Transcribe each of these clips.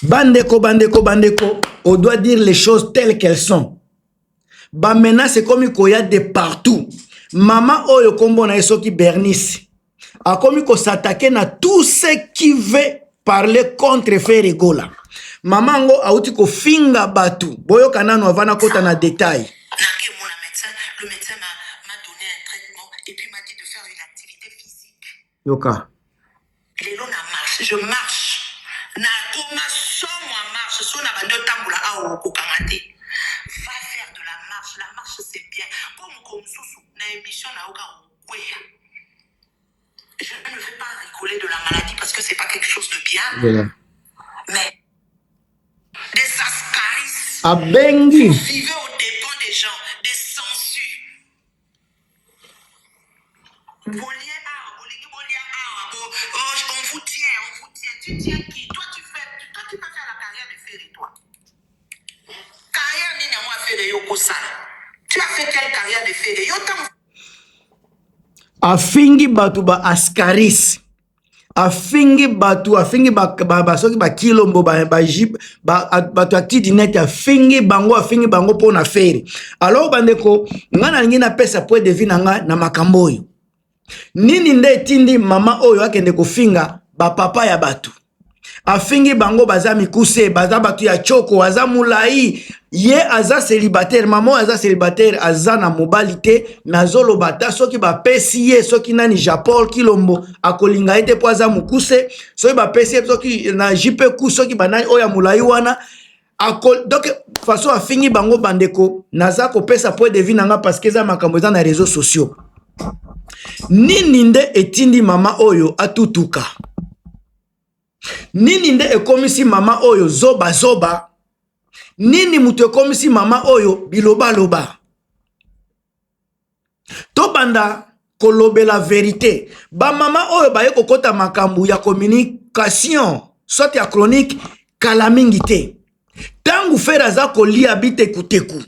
Bandeko, on doit dire les choses telles qu'elles sont. Ba menace c'est comme il y a de partout. Maman oyo kombo na esoki Bernice. A comme il s'attaquer na tout ce qui veut parler contre Ferregola. Maman ngo auti ko finga batu. Boyo kanano avana kota na détail. Le médecin m'a donné un traitement et puis m'a dit de faire une activité physique. Yoka. Les lots na marche, je marche. Na koma somo en marche, so na bando tamboula a okamate. Va faire de la marche c'est bien. Comme sous na émission na oka okweya. Je ne vais pas rigoler de la maladie parce que c'est pas quelque chose de bien. Voilà. Mais des ascaris. A bengi. Vous vivez au dépens des gens, des sangsues. On vous tient. Tu tiens qui? Toi, tu peux faire la carrière de Ferry, toi. Carrière, ni n'a moi fait de Yoko-san. Tu as fait quelle carrière de Ferry? Afingi batu ba askaris. Afingi batu, afingi ba soki ba kilombo ba jip batu acti net afingi bango pona Ferry. Alors bandeko, ngana ngina pesa point de vue na makambo oyo. Nini nde tindi mama oyo akende kofinga ba papa ya batu. Afingi bango baza mikuse, baza batu ya choko, aza mulai, ye aza célibataire, maman aza célibataire, aza na mobilité, na zolo bata, soki ba pesi ye, soki nani Japol kilombo, akolinga ete po aza mukuse, soki ba pesi ye, soki na jipe ku, soki banani oya mulai wana, donc façon afingi bango bandeko, naza ko pesa point de vue nanga parce que za makambo eza na réseaux sociaux. Nini nde etindi mama oyo atutuka. Nini nde ekomisi mama oyo zoba. Nini mutu ekomisi mama oyo biloba. To banda kolobe la vérité. Ba mama oyo baye kokota makambu ya communication, soit ya chronique, kalamingi te. Tangu fera za kolia bitekuteku.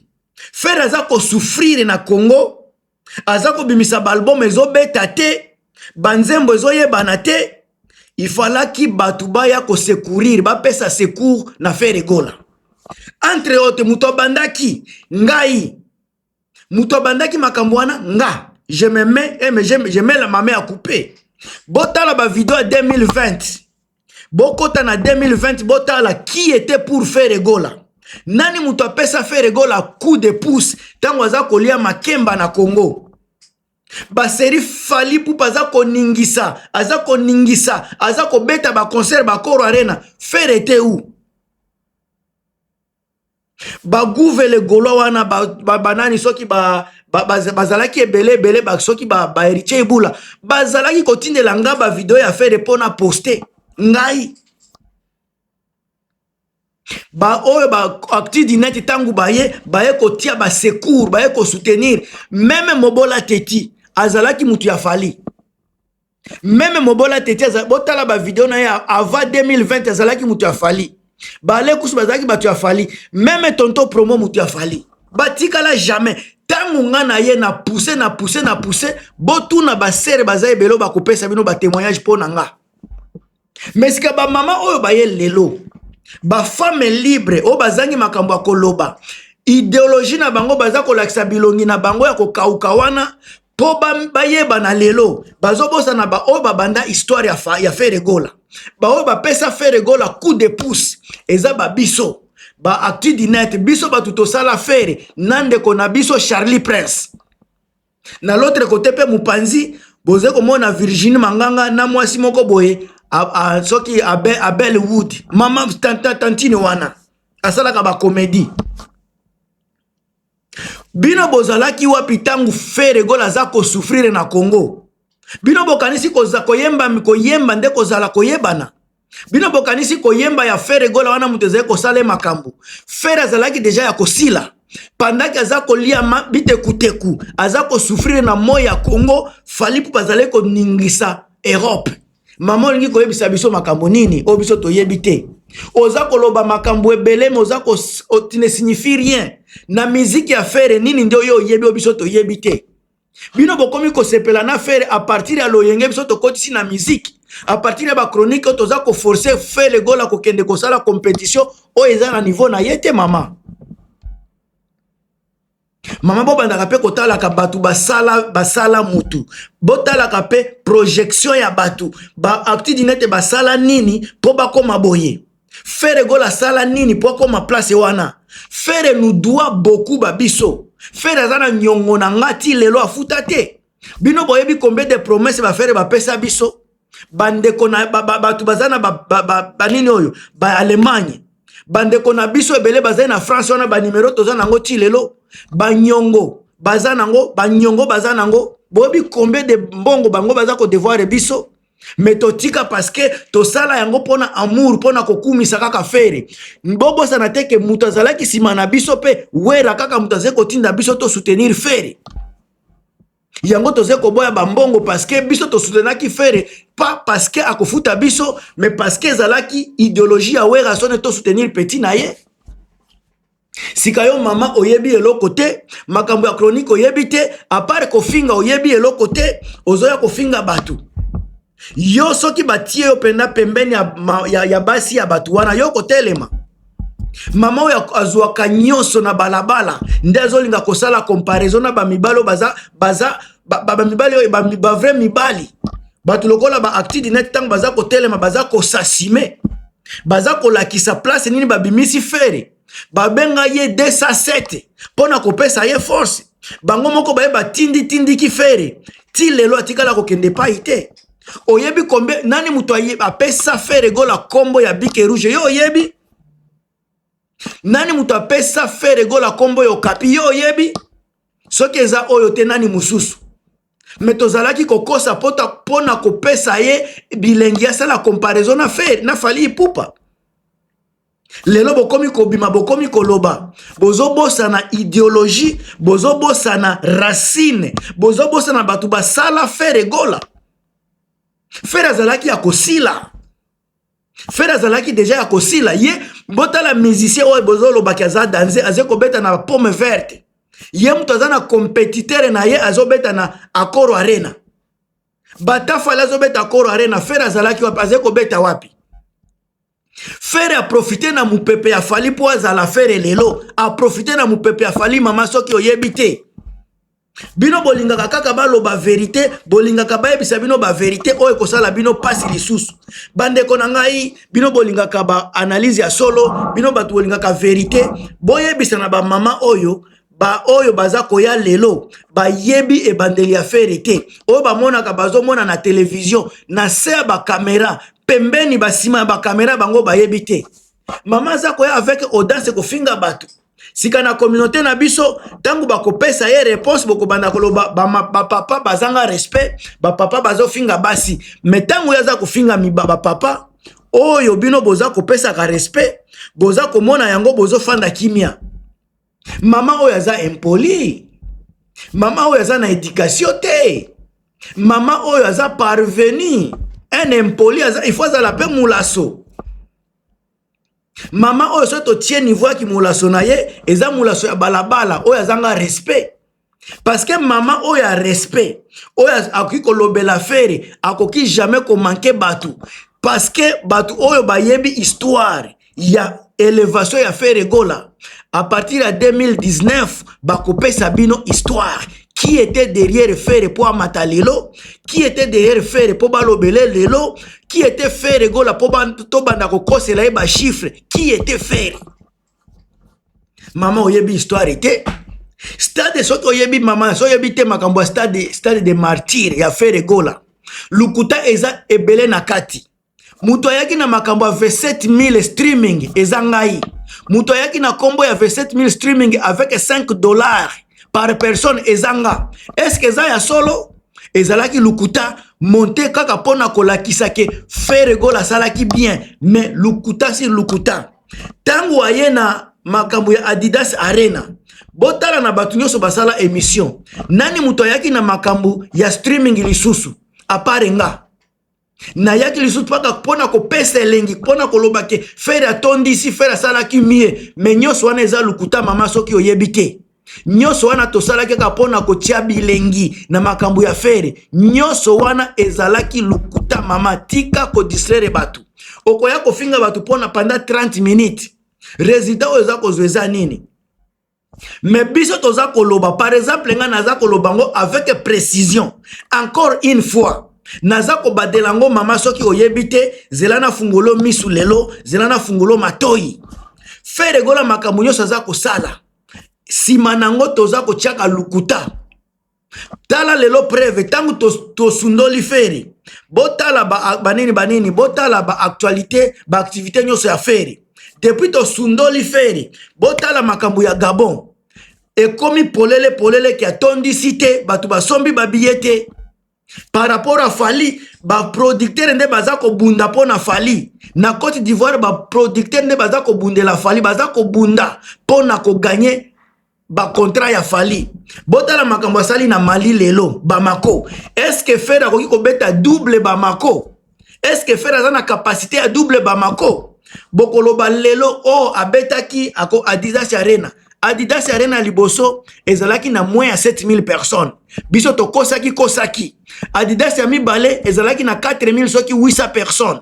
Fera za ko souffrir na Congo. Azako bimisa balbum ezobeta te, banzembo ezoyebana te, il fallait ki batuba ya ko secourir, ba pesa secours na Ferregola. Entre autres, muto bandaki, ngai. Muto bandaki makambwana, nga. Je me mets la main à couper. Botala ba vidéo 2020. Bokota na 2020, botala qui était pour Ferregola. Nani muto apesa Ferregola coup de pouce tango aza kolia makemba na Congo. Ba seri fali pou aza koningisa, aza ko beta ba concert ba Koro Arena, Ferrete ou. Ba gouvele golo wana ba banani soki bazalaki ebele ba soki ba héritier ebula. Bazalaki kotindela nga ba video ya Ferre pona poster. Ngai ba oyo ba acti dineti tangu baye kotia ba secours baye ko soutenir même Mobola Teti azalaki mutu ya fali même Mobola Teti botala ba video na ya avant 2020 azalaki mutu ya fali ba le kusu bazalaki batu ya fali même tonto promo mutu ya fali batikala jamais tangu ngana ye na pousser botuna ba sere bazaye belo ba kopesa bino ba témoignage pona nga mais sika ba mama oyo baye lelo ba femme libre o bazangi makambo akoloba idéologie na bango baza kolakisa bilongi na bango ya kokauka wana po bayeba na lelo bazobosa na ba o babanda histoire ya Ferregola ba o ba pesa Ferregola coup de pouce eza ba biso ba acti dinette biso ba tutosala Ferre nande kona biso Charlie Prince na l'autre côté pe Mupanzi boze komona Virginie Manganga na mwasi moko boye soki Abel Wood mama tantine wana asalaka ba comédie bino bozalaki wapi tangu Ferregola za ko souffrir na Congo bino bokanisi koyemba nde kozala koyebana bino bokanisi koyemba ya Ferregola wana muteze ko sale makambo Ferre azalaki deja ya kosila pendant que azako lia bitekuteku azako souffrir na moya ya Congo fali pou bazale ko ningisa Europe. Maman lingi koyebisa biso makambo nini o biso toyebite ozako loba makambo ebele mozako ne signifie rien na musique ya Ferre nini ndio yo yebi o biso toyebite Bino bokomi ko sepela na faire à partir ya loyenge biso to kotisi na musique. À partir ya ba chronique toza ko forcer faire gola ko kende ko sala compétition o eza na niveau na yete mama. Mama bo bandaka pe kotala ka batu basala mutu. Botala ka pe projection ya batu. Ba acti dinete basala nini po bakoma boye. Faire gola sala nini po koma place wana. Faire nous doit beaucoup babiso. Faire azana nyongo na ngati lelo afuta te. Bino boyebi combien de promesses ba faire ba pesa biso. Bandeko na batu bazana ba nini oyo ba Allemagne. Bandeko na biso ebele bazana na France wana ba numero tozana ngo ti lelo. Banyongo bazana ngo banyongo bazana ngo boyebi combien de mbongo bango baza ko devoir biso. Mais totika parce que to sala yango pona amour pona kokumisa kaka fere mbobo sana teke mutu azalaki sima na biso pe wera kaka mutu azeko tinda biso to soutenir fere yango toze ko boya bambongo parce que biso to soutenaki fere pas parce que akofuta biso mais parce que zalaki idéologie ya wera sone to soutenir petit na ye sikayo mama oyebi eloko te makambo ya chronique oyebi te à part kofinga oyebi eloko te ozoya kofinga batu yo soki batie yo penda pembeni ya basi ya batu wana yo kotelema mama oyo azwaka nyonso na balabala nde azolinga kosala comparaison na bamibalo bamibali oyo ba vrai mibali batu lokola ba acti dinete tango baza kotelema baza kosasime baza kolakisa place nini babimisi fere babenga ye 207 pona kopesa ye force bango moko baye batindi ki fere ti lelo atikala kokende pai te oyebi combien nani mutu apesa fere gola kombo ya bike rouge yo oyebi nani mutu apesa fere gola kombo yo kapi yo oyebi soki eza oyo te nani mususu me tozalaki kokosa pona kopesa ye bilengi asala comparaison na fere na fali ipupa lelo bokomi kobima bokomi koloba bozobosa na idéologie bozobosa na racine bozobosa na batu basala fere gola Fere azalaki ya kosila. Fere azalaki deja ya kosila. Ye, bota la musicien oye bozolo baki aza danse, aze ko beta na pomme verte. Ye mtu aza na competiteur na ye azo beta na Akoro Arena. Bata fala azo beta Akoro Arena. Fere azalaki wapi, aze ko beta wapi. Fere a profité na mupepe ya fali po azala fere lelo. A profité na mupepe ya fali mama soki oyebite. Bino bolingaka kaka baloba vérité bolingaka bayebisa bino ba vérité oyo kosala bino pasi lisusu bandeko na ngai bino bolingaka ba analyse ya solo bino batu bolingaka vérité boyebisa na ba mama oyo baza koya lelo bayebi ebandeli ya vérité oyo bamonaka bazomona na télévision na se ba caméra pembeni basima ba caméra bango bayebi te mama za koya avec audace kofinga batu sika na communauté na biso tangu bakopesa ye réponse bokobanda koloba ba papa bazanga respect ba papa bazofinga basi mais tangu yaza kofinga ba papa oyo bino boza kopesa ka respect boza komona yango bozo fanda kimia mama oyo aza impoli mama oyo aza na éducation te mama oyo aza parvenu un impoli aza il faut azala pe mulaso mama oyo so to tie niveau ki mulaso na ye eza mulaso ya balabala oyo azanga respect parce que mama oyo a respect oyo akoki kolobela fere akoki jamais ko manquer batu parce que batu oyo bayebi histoire ya élévation ya fere gola à partir de 2019 bakopesa bino histoire qui était derrière Fere pour amata lelo, qui était derrière Fere pour balobele lelo, qui était Fere gola pour banda ko kosela ba chiffre, qui était Fere. Maman oyebi histoire était stade soto oyebi maman so oyebi te makambo stade de martyr ya Fere gola. Lukuta eza ebele na kati. Muto yaki na makambo 27000 streaming eza ngai. Muto yaki na kombo ya 27000 streaming avec $5 par personne ezanga. Est-ce que ça ya solo? Ezalaki lukuta monte kaka pona kolakisa ke Fere gola salaki bien, mais lukuta si lukuta. Tangu aye na makambo ya Adidas Arena. Botala na batu nyoso basala émission. Nani muto yaki na makambo ya streaming lisusu aparenga. Na yaki lisusu paka pona ko pesa elengi pona koloba ke Fere atondi si Fere salaki mie, mais nyoso wana eza lukuta mama soki oyebite. nyonso wana tosalaki kaka mpona kotia bilengi na makambo ya fere, nyonso wana ezalaki lukuta mama. Tika kodistraire bato, okoya kofinga bato mpona pendant 30 minutes, résultat oyo eza kozwa eza nini? Mais biso toza koloba, par exemple nga naza koloba ngo avec précision, encore une fois naza kobadela ngo mama soki oyebi te, zela na fungolo misu lelo, zela na fungolo matoi. Fere gola makambo nyonso aza kosala, sima nango toza kotiaka lukuta. Tala lelo preuve, tangu tosundoli fere, botala banini, botala ba actualité, ba activité nyonso ya fere. Depuis tosundoli fere, botala makambo ya Gabon, ekomi polele ki atondi cité, batu basombi babiyete. Par rapport à Fali, ba producteur nde baza ko bunda pona Fali. Na Côte d'Ivoire, ba producteur nde baza ko bundela Fali, baza ko bunda pona ko gagner ba contrat ya Fali. Botala makambo asali na Mali lelo, Bamako. Est-ce que Fera koki ko beta double Bamako? Est-ce que Fera a capacité à double Bamako? Bokoloba lelo o abetaki ako Adidas Arena. Adidas Arena liboso ezalaki na moins ya 7000 personnes. Biso to kosaki. Adidas ya mibale ezalaki na 4000 soki 800 personnes.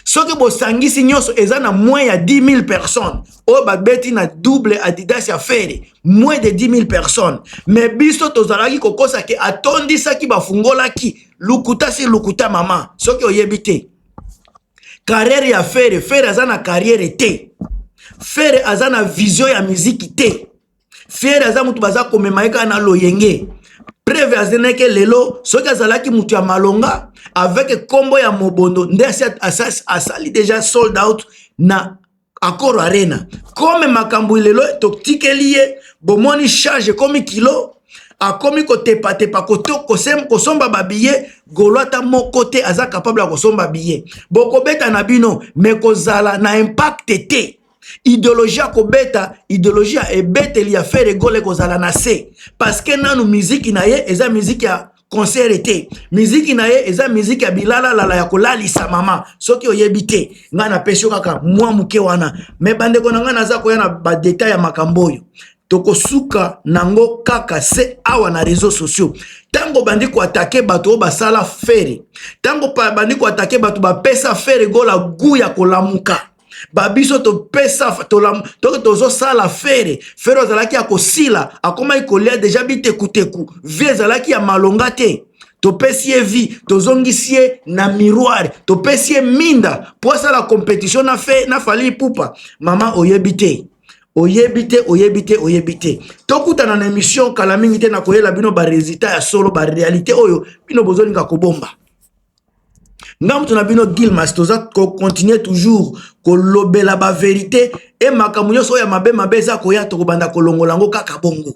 Soki bosangisi nyonso eza na moins ya 10 000 personnes. O babeti na double Adidas ya fere, moins de 10 000 personnes. Mais biso tozalaki kokosaki atondisaki bafungolaki lukuta si lukuta mama. Soki oyebite carrière ya fere azana carrière te. Fere azana vision ya muziki te. Fere aza mutu baza komemaika na loyenge. Preuve azeneke lelo soki azalaki mutu ya malonga avec combo ya mobondo nde asali déjà sold out na Accor Arena. Comme makambo lelo toktikeli ye bomoni charge komi kilo akomi kotepa kosomba babiye golwata moko te aza capable ya kosomba biye. Bokobeta na bino me kozala na impact te. Idéologie à kobeta, idéologie à ebete li a faire gole kozala na se. Parce que nanu musique na ye eza musique ya concert été. Musique na ye eza musique ya bilala lala ya kolalisa mama. Soki oyebite nga na pesio kaka mwa muke wana. Me bande ko nga naza koya na ba détail ya makamboyo. Tokosuka nango kaka se awa na réseaux sociaux. Tango bandi ko attaquer bato basala fere. Tango bandi ko attaquer bato ba pesa fere gola gu ya kolamuka. Babiso to pesa tozo sala fere ozalaki ya kosila akoma ikolia deja bitekuteku vie ezalaki ya malonga te to pesie vie tozongisie na miroir to pesie minda po sala compétition na Fali Ipupa mama oyebite tokutana na émission kala mingi te na koyela bino ba résultat ya solo ba réalité oyo bino bozolinga kobomba. Ngam tuna bino Gilmas toza continuer toujours ko lobela ba vérité et makambo nyonso ya mabe za koya to kobanda kolongola ngo kaka bongo.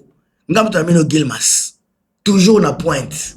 Ngam tuna bino Gilmas toujours na pointe.